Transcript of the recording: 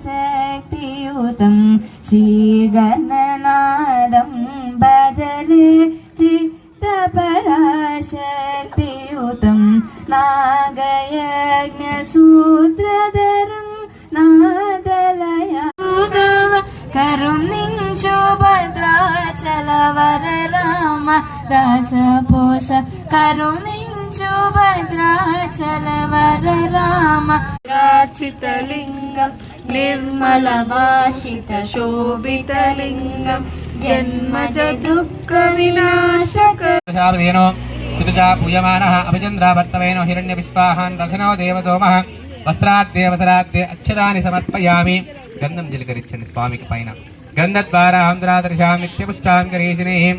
शक्तियुतं श्रीगणनादं भजरे चित्तपराशक्तियुतं नागयज्ञसूत्रधरं नादलया करुणिंचु भद्राचलवर राम दासपोष करुणिंचु भद्राचलवर राम राचितलिङ्गं निर्मलभाषितशोभितलिङ्गं जन्मज दुःखविनाशकरं सुतजा पूयमानः अभिचन्द्रावर्तवेनो हिरण्यविश्वाहान् रघुनो देवसोमः वस्त्राद्देवसराद्दे अक्षतानि समर्पयामि गन्धं जिलकरिच्छन्ति स्वामिकी पैन गन्धद्वारा आन्ध्रादर्शां नित्यपुष्टां करीशिनीं